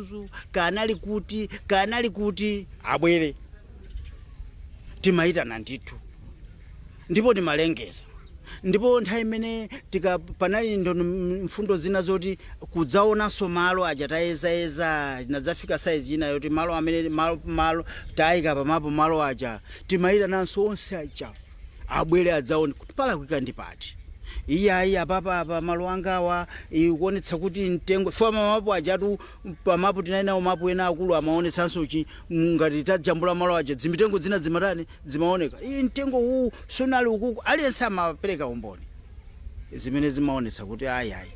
zuzu kanali kuti abwere timaitana ndithu ndipo timalengeza ndipo nthawi imene panali mfundo zina zoti kudzaonanso malo aja tayezayeza inadzafika saizi ina yoti malo amene malo tayika pamapo malo aja timayitananso onse aja abwere adzaone kuti palakwika ndi pati iyayi apa malo angawa ikuonetsa kuti mtengo fama mapo ajatu pamapo tinainawo mapo ena akulu amaonetsanso ngati tajambula malo aja zimitengo zina zimatani zimaoneka iyi mtengo huu sunali ukuku aliyense amapereka umboni zimene zimaonetsa kuti ayayi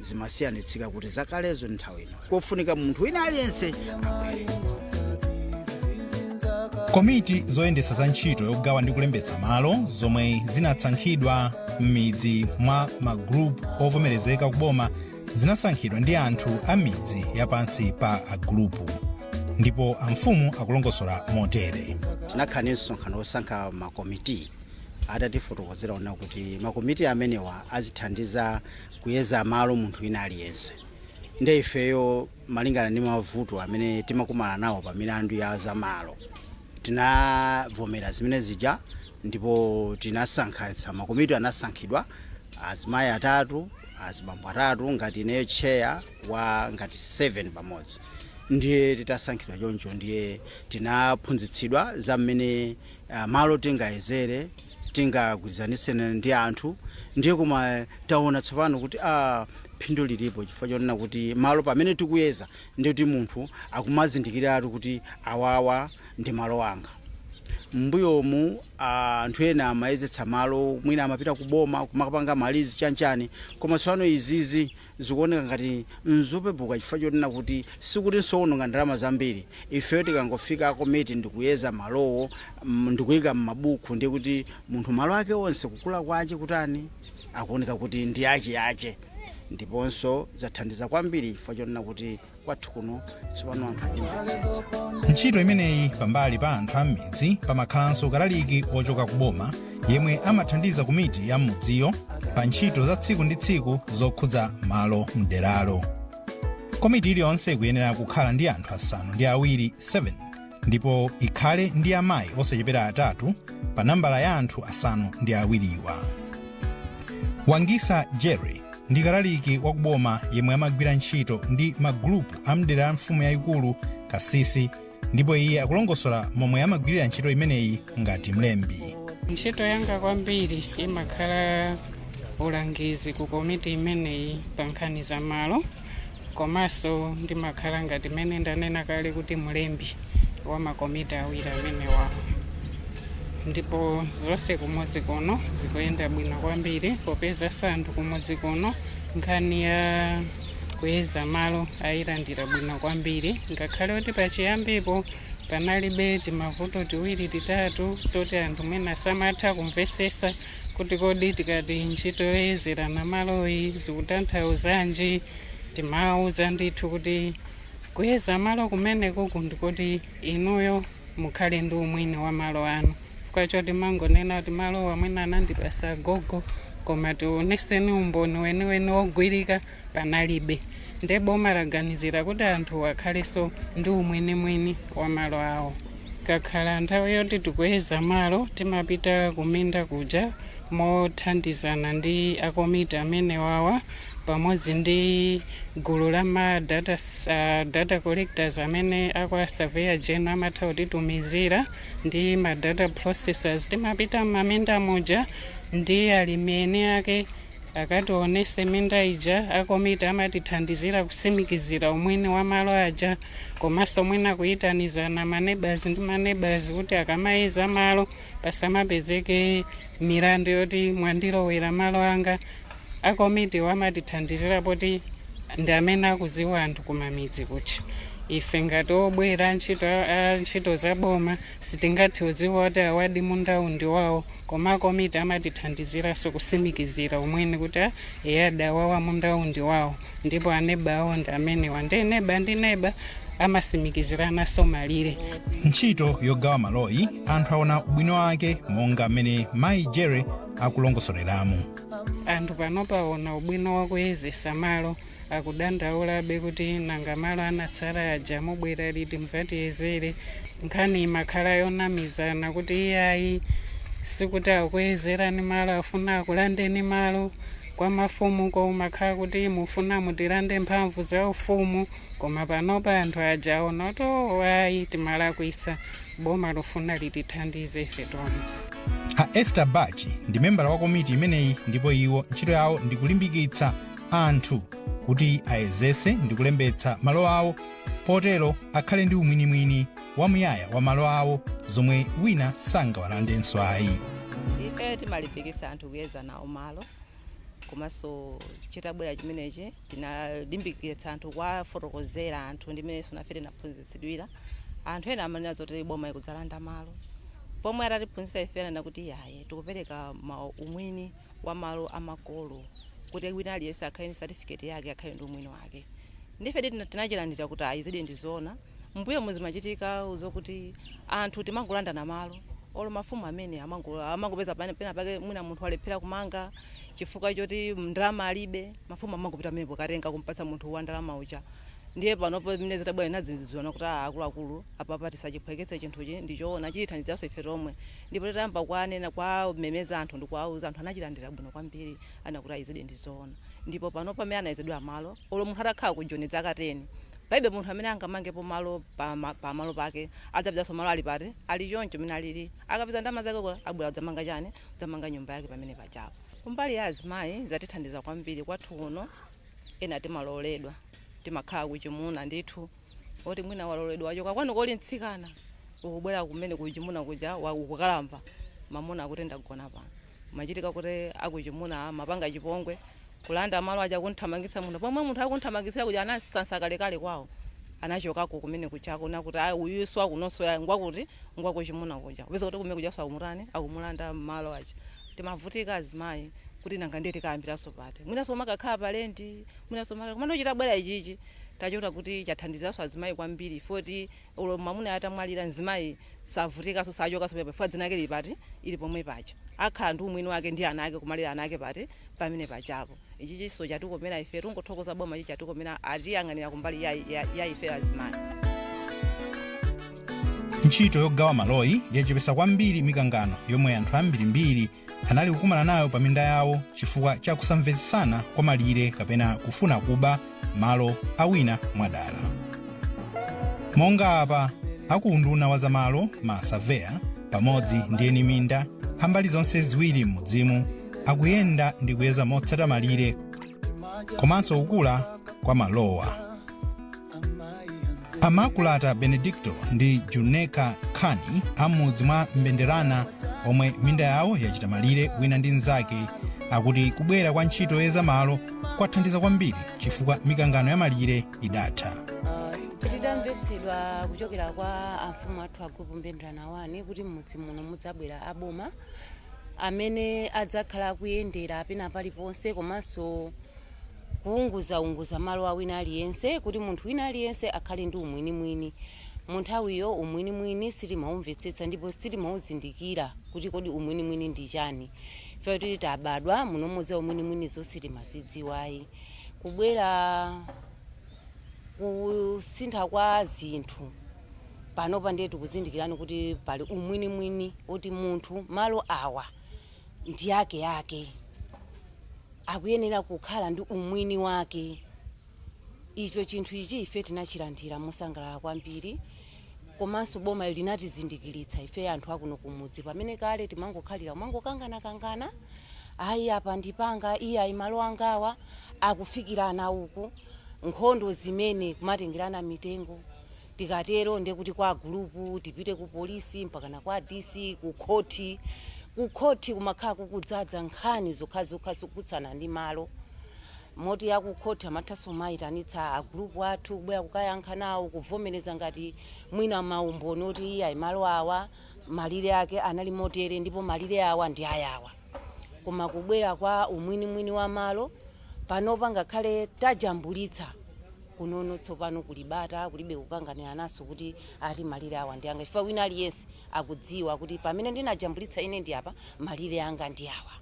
zimasiyanitsika kuti zakalezo nthawi ino kofunika munthu wina aliyense abwere. Komiti zoyendesa za ntchito yogawa ndi kulembetsa malo zomwe zinasankhidwa m'midzi mwa magrupu ovomerezeka kuboma zinasankhidwa ndi anthu a midzi yapansi pa agrupu ndipo amfumu akulongosola motere. Tinakhaninso nkhani osankha makomiti adatifotokozera ona kuti makomiti amenewa azithandiza kuyeza malo munthu wina aliyense ndi ifeyo malingana ndi mavuto amene timakumana nawo pa milandu ya zamalo tinavomera zimene zija ndipo tinasankha makomiti anasankhidwa azimayi atatu azibambo atatu ngati ineyo chair wa ngati 7 pamodzi ndiye titasankhidwa choncho ndiye tinaphunzitsidwa za mmene malo tingayezere tingagwirizanise ndi anthu ndiye koma taona tsopano kuti phindu lilipo chifukwa chonena kuti malo pamene tikuyeza ndiye kuti munthu akumazindikiratu kuti awawa ndi malo anga. Mbuyomu anthu ena amayezetsa malo mwina amapita kuboma kumakapanga malizi chanchani koma tsopano izizi zikuoneka ngati nzopepuka chifukwa chonena kuti sikuti nsowononga ndalama zambiri ifeyo tikangofika komiti ndikuyeza malowo ndikuyika m'mabuku ndiye kuti munthu malo ake onse kukula kwache kutani akuoneka kuti ndi ache ndiponso zathandiza kwambiri chifukwa chonena kuti kwathu kuno tsopano anthu achimvetsetsa. Ntchito imeneyi pambali pa anthu a m'midzi pamakhalanso kalaliki ochoka kuboma yemwe amathandiza komiti ya m'mudziyo pa ntchito za tsiku ndi tsiku zokhudza malo mderalo. Komiti iliyonse ikuyenera kukhala ndi anthu asanu ndi awiri 7 ndipo ikhale ndi amayi osachepera atatu pa nambala ya anthu asanu ndi awiriwa. Wangisa Jerry ndi kalaliki wakuboma yemwe amagwira ntchito ndi magrupu amdera a mfumu yayikulu Kasisi ndipo iye akulongosola momwe amagwirira ntchito imeneyi ngati mlembi. Ntchito yanga kwambiri imakhala ulangizi ku komiti imeneyi pa nkhani za malo komanso ndimakhala ngati mene ndanena kale kuti mlembi wa makomiti awiri amenewa ndipo zonse kumodzi kuno zikuyenda bwino kwambiri popeza anthu kumodzi kuno nkhani ya kuyeza malo ayilandira bwino kwambiri ngakhale kuti pachiyambipo panalibe timavuto tiwiri titatu toti anthu mwina samatha kumvesesa kuti kodi tikati ntchito yoyezerana maloyi zikutanthauzanji timauza ndithu kuti kuyeza malo kumeneko ndikoti inuyo mukhale ndi umwini wa malo anu chifukwa timangonena kuti malo amwene anandipasa gogo koma tioneseni umboni weniweni wogwirika panalibe ndiye boma laganizira kuti anthu akhalenso ndi umwenimweni wa malo awo. Kakhala nthawi yoti tikuyeza malo timapita kuminda kuja mothandizana ndi akomiti amenewawa pamodzi ndi gulu la data collectors amene akwa surveyor general amatha kutitumizira ndi data processors timapita m'maminda muja ndi alimi ene ake akationese minda ija akomiti amatithandizira kusimikizira umwini wa malo aja komanso mwina kuyitanizana maneighbors ndi maneighbors kuti akamayeza malo pasamapezeke milandu yoti mwandilowera malo anga akomiti amatithandizira poti ndi amene akudziwa anthu kumamidzi kuti ife ngati obwera ntchito za boma sitingathe kudziwa kuti awadi munda undi wawo koma akomiti amatithandiziranso kusimikizira umwini kuti adawawa munda undi wawo ndipo aneba awo ndi amenewa ndi neba ndi neba amasimikiziranaso malire. Ntchito yogawa maloyi anthu aona ubwino wake monga mmene mayi Jerry akulongosoleramu. Anthu pano paona ubwino wakuyezesa malo akudandaulabe kuti nanga malo anatsala aja mubwera liti musatiyezere. Nkhani imakhala yonamizana kuti iyayi sikuti akuyezerani malo, afuna akulandeni malo kwa mafumu, ko umakhala kuti mufuna mutilande mphamvu za ufumu, koma panopa anthu aja aona to ayi timalakwisa, boma lufuna litithandize ife tomwe. A Esther Bachi ndi membala wa komiti imeneyi, ndipo iwo ntchito yawo ndi kulimbikitsa anthu kuti ayezese ndi kulembetsa malo awo, potero akhale ndi umwinimwini wamuyaya wa malo awo zomwe wina sangawalandenso ayi. Ife timalimbikitsa anthu kuyeza nawo malo, komanso chitabwera chimenechi tinalimbikitsa anthu kuwafotokozera anthu ndi mmene nafe tinaphunzitsidwira. Anthu ena amanena zoti boma ikudzalanda malo, pomwe atatiphunzitsa ife anena kuti yaye tikupereka umwini wa malo amakolo kuti wina aliyense akhale ndi certificate yake, akhale ndi umwini wake. Ndife tinachilandira kuti ayizidi ndizoona mbuyo muzimachitika zokuti anthu timangolanda na malo, olo mafumu amene amangopeza pena pake mwina munthu alephera kumanga chifukwa choti ndalama alibe, mafumu amangopita mepo katenga kumpatsa munthu wa ndalama uja. Ndiye panopo mine zitabwera inadzidziwana kuti akuluakulu apapa tisachiphweketse chinthuchi ndichoona chitithandizanso ife tomwe. Ndipo titayamba kwanena kwa memeza anthu ndi kuwauza anthu anachilandira bwino kwambiri, anakuti ayizidi ndizoona. Ndipo panopo amene anayezedwa malo, olo munthu atakhala kujonedza akateni, paibe munthu amene angamangepo malo pa malo pake adzapezanso malo ali pati ali choncho mene alili, akapeza ndalama zake abwera kudzamanga chani, kudzamanga nyumba yake pamene pachapo. Kumbali ya azimayi zatithandiza kwambiri kwathu uno, ena timaloledwa timakhala kuchimuna ndithu, oti mwina waloledwa wachoka kwanu koli mtsikana ukubwera kumene kuchimuna kuja ukukalamba mamuna akuti ndagona pano. Machitika kuti akuchimuna amapanga chipongwe kulanda malo aja kunthamangitsa munthu, pomwe munthu akunthamangisira kuja anasansa kalekale kwawo anachokako kumene kuchako nakuti uyuswa kunoso ngwakuti ngwakuchimuna kuja upeza kuti kumene kuja sakumutani akumulanda malo aja. Timavutika azimayi kuti nanga ndiye tikayambiranso pati mwinaso makakhala palendi mwinaso malo komano chitabwera ichichi tachota kuti chathandizanso azimayi kwambiri, foti ulo mamuna atamwalira mzimayi savutikaso sachokaso pepa fwa dzina lake pati ili pomwe pacha, akhala ndi umwini wake ndi ana ake kumalira ana ake pati pamene pachapo. Ichichiso chatikomera ife tungothokoza boma ichi chatikomera atiyang'anira kumbali ya ife azimayi. Ntchito yogawa maloyi yachepesa kwambiri mikangano yomwe anthu ambirimbiri anali kukumana nayo pa minda yawo chifukwa cha kusamvetsetsana kwa malire kapena kufuna kuba malo awina mwadala. Monga apa akunduna wa zamalo masaveya pamodzi ndi eni minda ambali zonse ziwiri m'mudzimu akuyenda ndi kuyeza motsata malire komanso kukula kwa malowa. Amakulata Benedicto ndi Juneka Khani amudzi mwa Mbenderana omwe minda yawo yachita malire wina ndi nzake akuti kubwera kwa ntchito yoyeza malo kwathandiza kwambiri chifukwa mikangano ya malire idatha. Titamvetsedwa kuchokera kwa amfumu athu a grupu Mbenderana 1 kuti mmudzi muno mudzabwera aboma amene adzakhala kuyendera pena paliponse komanso kuunguza malo awina aliyense kuti munthu wina aliyense akhale ndi umwinimwini. Munthawiyo umwinimwini sitimaumvetsetsa ndipo sitimauzindikira kuti kodi umwinimwini ndi chani. Ife kuti tabadwa muno mudzi umwinimwini sitimazidziwayi. Kubwera kusintha kwa zinthu panopa ndiye tikuzindikirani kuti pali umwinimwini oti munthu malo awa ndi yake akuyenera kukhala ndi umwini wake. Icho chinthu ichi ife tinachilandira mosangalala kwambiri, komanso boma linatizindikiritsa ife anthu akuno kumudzi pamene kale timangokhalira mangokangana ayi apa ndipanga iya malo angawa akufikirana uku nkhondo zimene kumatengerana mitengo. Tikatero ndiye kuti kwa gulupu tipite ku polisi mpaka na kwa DC ku khoti kumakhala kukudzadza nkhani zokhazokha zokutsana ndi malo. Moti ya ku khoti amathaso mayitanitsa agulupu athu kubwera kukayankha nawo kuvomereza ngati mwina maumboni oti iya malo awa malire ake anali motere ndipo malire awa ndi ayawa. Koma kubwera kwa umwinimwini wa malo panopa ngakhale tajambulitsa kunono tsopano kulibata kulibe kukanganira naso kuti ati malire awa ndi anga. Ifa wina aliyense akudziwa kuti pamene ndinajambulitsa ine ndi apa malire anga ndi awa.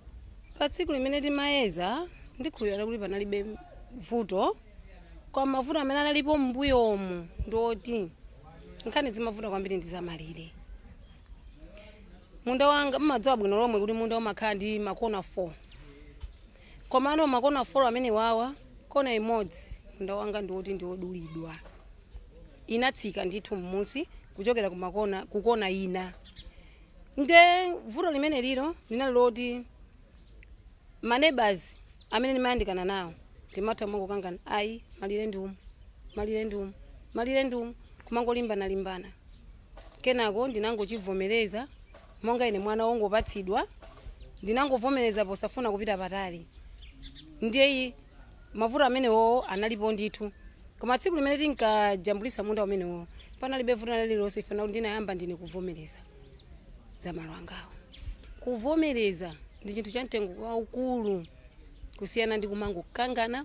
Pa tsiku limene timayeza ndikhulupirira kuti panalibe vuto kwa mavuto amene analipo m'mbuyomu ndoti nkhani zimavuta kwambiri ndizamalire. Munda wanga mmadziwa bwino lomwe kuti munda umakhala ndi makona 4 komano makona 4 amene wawa kona imodzi munda wanga ndiwoti ndiwodulidwa inatsika ndithu mmusi kuchokera kukona ina. Nde vuto limene lilo linaloti maneighbors amene ndimayandikana nawo ndimathamwa kukangana ayi malire ndumu kumangolimbana kenako ndinangochivomereza monga ine mwana wongopatsidwa ndinangovomereza posafuna kupita patali. Ndiye mavuto amenewo analipo ndithu koma tsiku limene tinkajambulisa munda umenewo panalibe vuto lililonse ifana kuti ndinayamba ndine kuvomereza za malo angawo. Kuvomereza ndi chinthu cha mtengo waukulu kusiyana ndi kumango kukangana.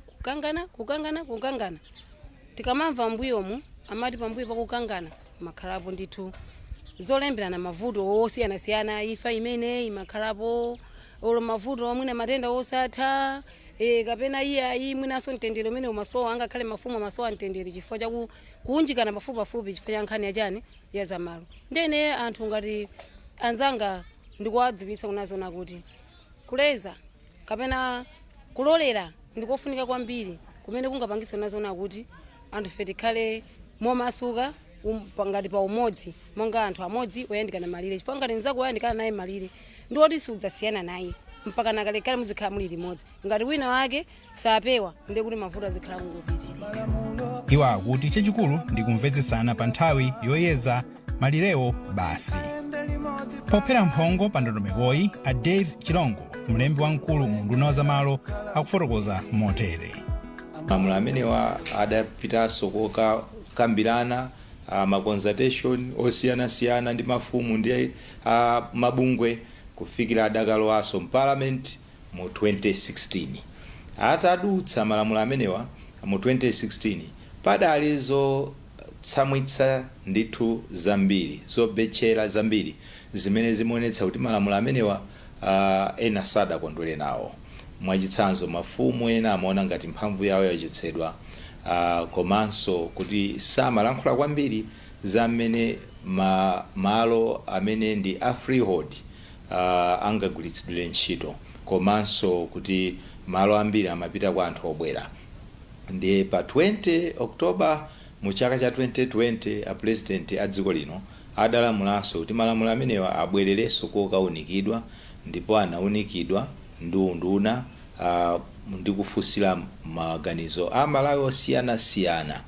Tikamamva mbuyomu amati pambuyo pakukangana makhalapo ndithu zolemberana mavuto osiyana ifa imene imakhalapo olo mavuto amwina matenda osatha kapena iyayi mwinaso mtendere umene umasowa angakhale mafumu amasowa mtendere chifukwa cha kuunjikana pafupi chifukwa cha nkhani yachani ya zamalo. Ndene anthu ngati anzanga ndikuwadziwitsa kunazona kuti kuleza kapena kulolera ndikofunika kwambiri kumene kungapangitsa nazona kuti anthu fe tikhale momasuka ngati pa umodzi monga anthu amodzi oyandikana malire chifukwa ngati nzako oyandikana naye malire ndiwoti sudzasiyana naye mpaka nakalekale muzikhala muli limodzi ngati wina wake sapewa ndiye kuti mavuto azikhala kungopitirira. Iwo akuti chachikulu ndi kumvetsesana pa nthawi yoyeza malirewo basi. Pophera mphongo pa ndondomekoyi a Dave Chilongo mlembi wamkulu mu nduna wa zamalo akufotokoza motere. Malamulo amenewa adapitanso kokambirana ma-consultation osiyanasiyana ndi mafumu ndi mabungwe kufikira adakalowaso m'parliament mu 2016. Atadutsa malamulo amenewa mu 2016 padali zotsamwitsa ndithu zambiri zobetchera zambiri zimene zimonetsa kuti malamulo amenewa ena sadakondwere nawo. Mwachitsanzo mafumu ena amaona ngati mphamvu yawo yachotsedwa komanso kuti samalankhula kwambiri zamene malo amene ndi a freehold angagwiritsidwire ntchito komanso kuti malo ambiri amapita kwa anthu obwera. Ndi pa 20 Oktoba mu chaka cha 2020 a president a dziko lino adalamulanso kuti malamulo amenewa abwererenso kokaunikidwa ndipo anaunikidwa ndi unduna ndi kufunsira maganizo a Malawi osiyanasiyana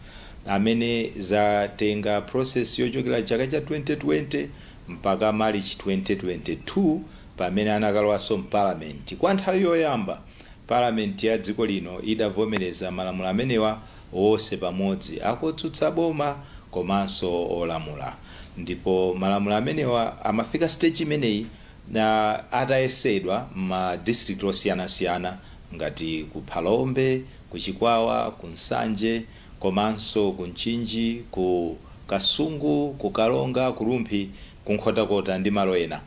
amene zatenga process yochokera chaka cha 2020 mpaka March 2022 pamene anakalowaso m'parliament. Kwa nthawi yoyamba parliament ya dziko lino idavomereza malamulo amenewa onse pamodzi akutsutsa boma komanso olamula. Ndipo malamulo amenewa amafika stage imeneyi na atayesedwa ma district osiyanasiyana ngati ku Phalombe, ku Chikwawa, ku Nsanje, komanso ku Nchinji, ku Kasungu, ku Kalonga, ku Lumphi, ku Nkhotakota ndi malo ena.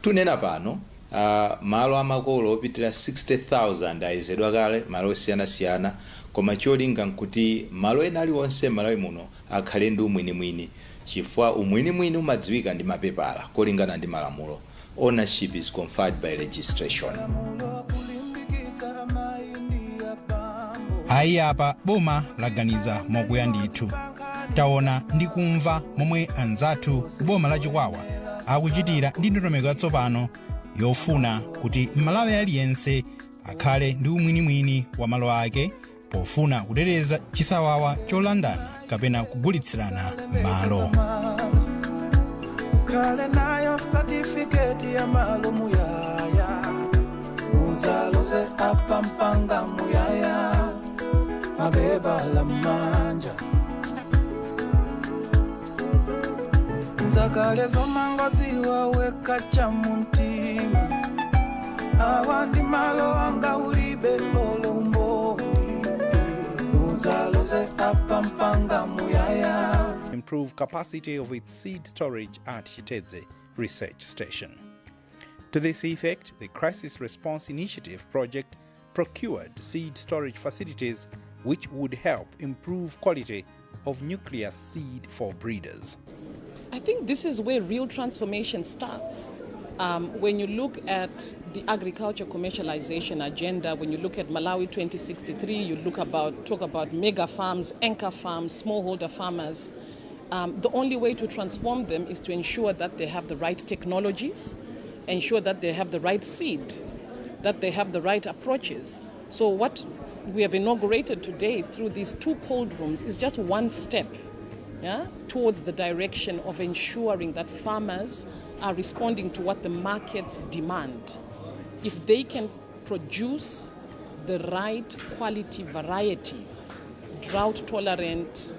Tunena pano malo amakolo opitira 60,000 ayezedwa kale malo osiyanasiyana koma cholinga nkuti malo ena aliwonse Malawi muno akhale ndi umwinimwini chifukwa umwinimwini umadziwika ndi mapepala kolingana ndi malamulo. Ownership is conferred by registration. Ayi apa boma laganiza mokuya ndithu. Taona ndi kumva momwe anzathu boma la Chikwawa akuchitira ndi ndondomeko yatsopano yofuna kuti Malawi aliyense akhale ndi umwinimwini wa malo ake pofuna kuteteza chisawawa cholandana kapena kugulitsirana malo. Kale nayo certificate ya malo muyaya Mujaloze apa mpanga muyaya Mabeba la manja Zakale zomangozi waweka cha muntima Awandi malo anga ulibe olomboni Mujaloze apa mpanga muyaya Improve capacity of its seed storage at Chiteze Research Station. To this effect, the Crisis Response Initiative project procured seed storage facilities which would help improve quality of nuclear seed for breeders. I think this is where real transformation starts. When you look at the agriculture commercialization agenda, when you look at Malawi 2063, you talk about mega farms, anchor farms, smallholder farmers. The only way to transform them is to ensure that they have the right technologies, ensure that they have the right seed, that they have the right approaches. So what we have inaugurated today through these 2 cold rooms is just one step towards the direction of ensuring that farmers are responding to what the markets demand. If they can produce the right quality varieties, drought tolerant,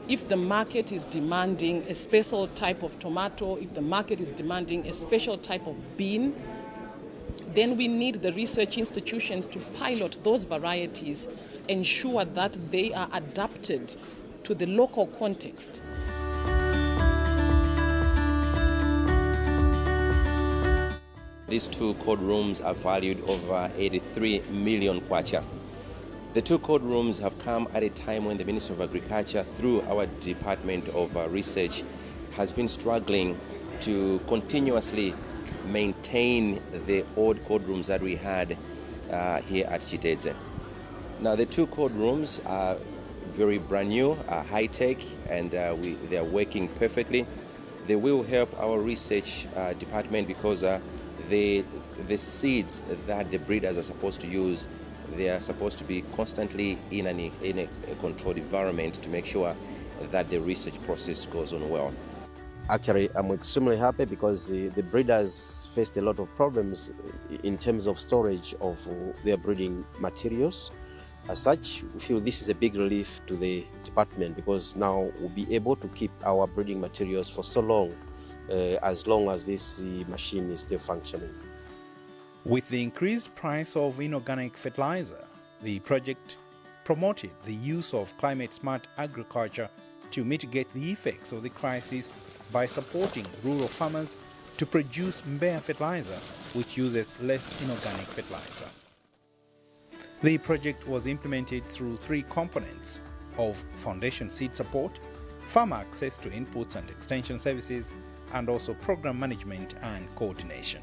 if the market is demanding a special type of tomato, if the market is demanding a special type of bean, then we need the research institutions to pilot those varieties, ensure that they are adapted to the local context. These 2 cold rooms are valued over 83 million kwacha. The 2 cold rooms have come at a time when the Ministry of Agriculture, through our Department of Research, has been struggling to continuously maintain the old cold rooms that we had here at Chitedze. Now the 2 cold rooms are very brand new, high-tech, and they are working perfectly. They will help our research department because the seeds that the breeders are supposed to use, they are supposed to be constantly in a controlled environment to make sure that the research process goes on well. Actually, I'm extremely happy because the breeders faced a lot of problems in terms of storage of their breeding materials. As such, we feel this is a big relief to the department because now we'll be able to keep our breeding materials for so long as this machine is still functioning. With the increased price of inorganic fertilizer, the project promoted the use of climate-smart agriculture to mitigate the effects of the crisis by supporting rural farmers to produce Mbeya fertilizer, which uses less inorganic fertilizer. The project was implemented through 3 components of foundation seed support, farmer access to inputs and extension services, and also program management and coordination.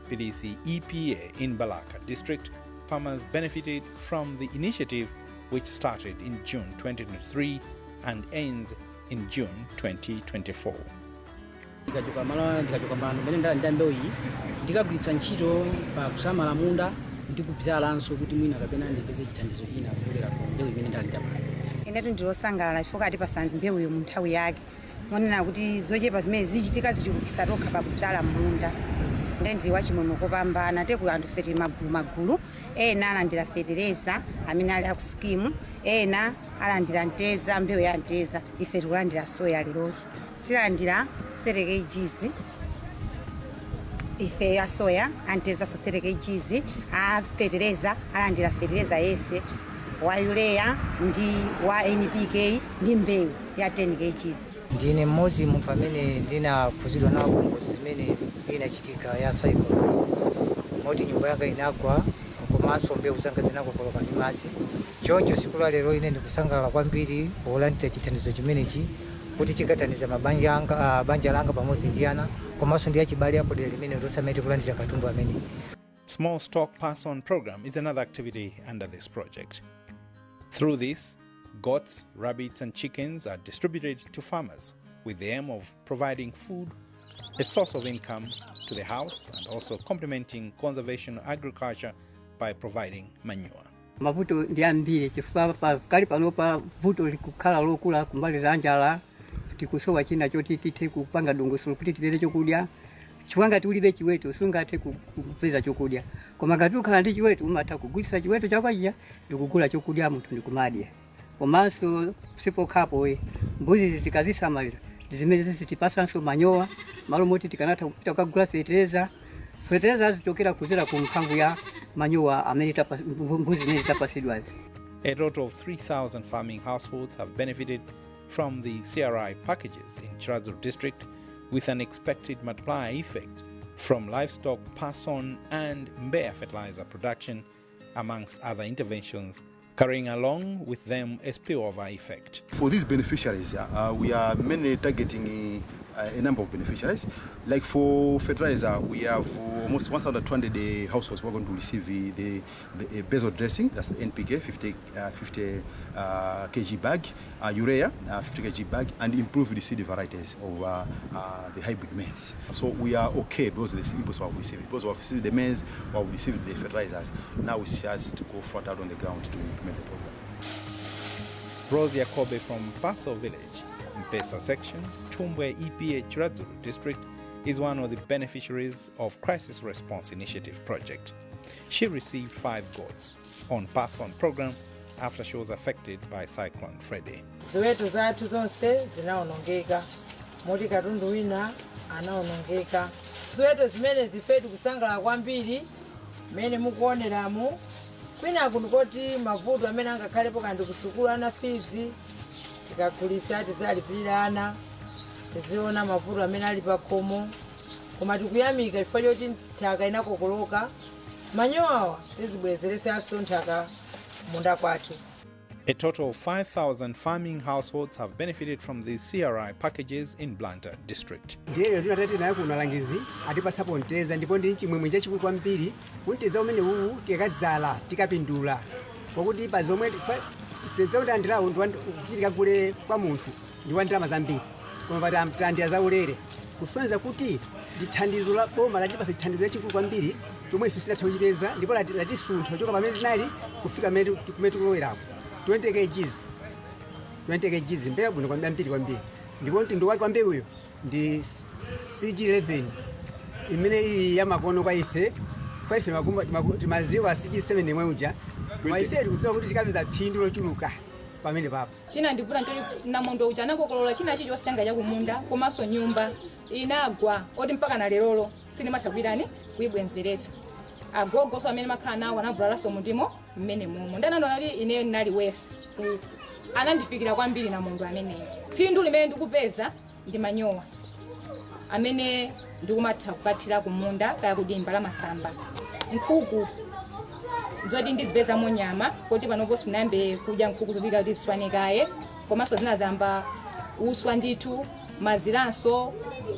PDC EPA in Balaka district, farmers benefited from the initiative which started in June 2023 and ends in June 2024. ndikachoka mbano mmene ndali ndi mbewu iyi ndikagwiritsa ntchito pa kusamala munda ndi kubzalanso kuti mwina kapena ndipeze chithandizo china kuchokera ku mbewu imene ndali ndamayo. Inetu ndilosangalala chifukwa atipasa mbewu mu nthawi yake monena kuti zochepa zimene zichitika zichulukitsa tokha pa kudzala munda ndi wachimwemwe kopambana teku anthu feti magulu ena alandira fertilizer amene ali aku skimu, ena alandira nteza, mbewu ya nteza, ife tikulandira soya lero tilandira 30 kg ife ya soya anteza so 30 kg a fertilizer alandira fertilizer yese wa urea ndi wa NPK ndi mbewu ya 10 kg. Ndine mmodzi munthu amene ndinaphunzidwa nawo ngozi zimene inachitika ya cycle moti nyumba yanga inagwa komanso mbewu zanga zinakokoloka ndi madzi. Choncho siku la lero ine ndikusangalala kwambiri polandira chithandizo chimenechi kuti chikathandiza banja langa pamodzi ndi ana komanso ndi achibale apo dera limene losamete kulandira katundu amene. Small stock pass-on program is another activity under this project. Through this, goats, rabbits and chickens are distributed to farmers with the aim of providing food, a source of income to the house, and also complementing conservation agriculture by providing manure. Mavuto ndi ambiri chifukwa pakali panopa vuto likukhala lokula kumbali la njala tikusowa china choti tithe kupanga dongosolo kuti tipeze chokudya. Chiwanga tulibe chiweto sungathe kupeza chokudya. Koma ngati ukhala ndi chiweto umatha kugulitsa chiweto chakwachiya ndikugula chokudya munthu ndikumadya. Komanso sipokhapo mbuzi tikazisamalira zimene zitipatsanso manyowa malo moti tikanatha kupita kugula fertilizer zichokera kuzera ku mphamvu ya manyowa amene mbuzi zimene zitapasidwazi. A total of 3,000 farming households have benefited from the CRI packages in Chirazur district, with an expected multiplier effect from livestock pass-on and Mbeya fertilizer production amongst other interventions, carrying along with them a spillover effect. For these beneficiaries, we are mainly targeting a number of beneficiaries. Like for fertilizer, we have almost 1,200 households who are going to receive the basal dressing, that's the NPK, 50 kg bag, urea, 50 kg bag, and improve the seed varieties of the hybrid maize. So we are okay because of the inputs we have received. Because we have received the maize, we have received the fertilizers. Now we just to go further out on the ground to implement the program. Rose Yakobe from Paso Village, Mpesa section, Tumbwe EPA Chiradzulu district, is one of the beneficiaries of Crisis Response Initiative project. She received 5 goats on pass-on program after she was affected by Cyclone Freddy. Ziweto zathu zonse zinaonongeka, moti katundu wina anaonongeka. Ziweto zimene zifetu kusangala kwambiri, mene mukuoneramu, kwina kunukoti mavuto amene angakhalepo kandi kusukulu ana fizi, tikakulisa tizalipirira ana, tiziona mavuto amene ali pakhomo, koma tikuyamika chifukwa choti nthaka inakokoloka, manyowa tizibwezeresanso nthaka munda kwathu. A total of 5,000 farming households have benefited from these CRI packages in Blantyre district. Ndiyo tunatati nayo kuna langizi atipasa ponteza ndipo ndi chimwemwe chachikulu kwambiri kunteza umene uwu tikadzala tikapindula pakuti pa zomwe tezauti andirawo kuchitika kule kwa munthu ndi wa ndalama zambiri koma pati amtandira zaulere kusonyeza kuti ndithandizo la boma latipasa chithandizo chachikulu kwambiri chomwe ife sitatha kuchipeza ndipo latisuntha kuchoka pamene tinali kufika kumene tikulowerapo 20 kgs mbewu bwino kwambiri ndipo mtundu wake wa mbewuyo ndi CG11 imene ili ya makono kwa ife timaziwa CG7 imwe uja kwa ife tikudziwa kuti tikapeza phindu lochuluka pamene papo. China ndivula ntoli namondo uja anakokolola china chichosenga chakumunda komanso nyumba inagwa oti mpaka na lerolo sinimathawirani kuibwenzeretsa. Agogo so amene makhala nawo anavulalanso mundimo mmene mumo ndanano nali ine nali wesi anandifikira kwambiri na mundu ameneyo. Phindu limene ndikupeza ndi manyowa amene ndikumatha kukathira kumunda kaya kudimba la masamba nkhuku zoti ndizipeza mu nyama kuti panopo sinambe kudya nkhuku zopika kuti ziswanikaye komanso zinazamba uswa ndithu maziranso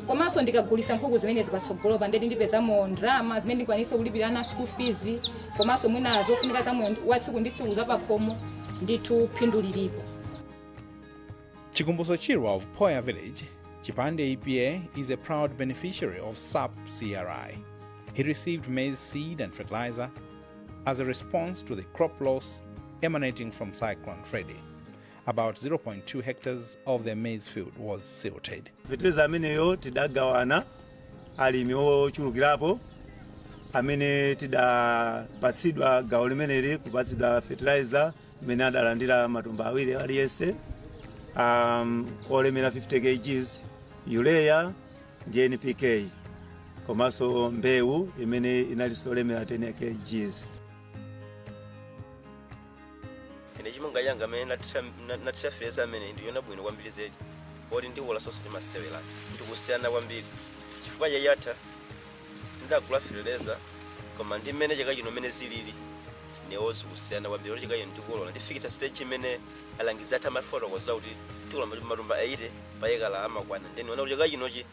komanso ndikagulisa nkhuku zimene zipatsogolopa ndeti ndipezamo ndrama zimene ndikwanise kulipira ana school fees komanso mwina zofunika za wa tsiku ndi tsiku zapakhomo ndithu phindu lilipo. Chikumbuso Chirwa of Poya Village, Chipande EPA is a proud beneficiary of SAP CRI. He received maize seed and fertilizer as a response to the crop loss emanating from Cyclone Freddy. About 0.2 hectares of their maize field was silted. Fertilizer ameneyo tidagawana alimi ochulukirapo amene tidapatsidwa gawo limeneli kupatsidwa fertilizer imene adalandira matumba awiri aliyense olemera 50 kgs urea ndi NPK komanso mbewu imene inalinso olemera 10 kgs. Ine chimunga yanga amene natitha fertilizer amene ndiyona bwino kwambiri zedi oti ndiwola sonse timasewera ndikusiyana kwambiri chifukwa yayatha ndagula fertilizer koma ndi mmene chaka chino mmene zilili newozi kusiyana kwambiri oti chaka chino ndikulola ndifikitsa stage imene alangiza atha mafotokoza kuti tikula matumba 80 payekala amakwana ndeni ona kuti chaka chinochi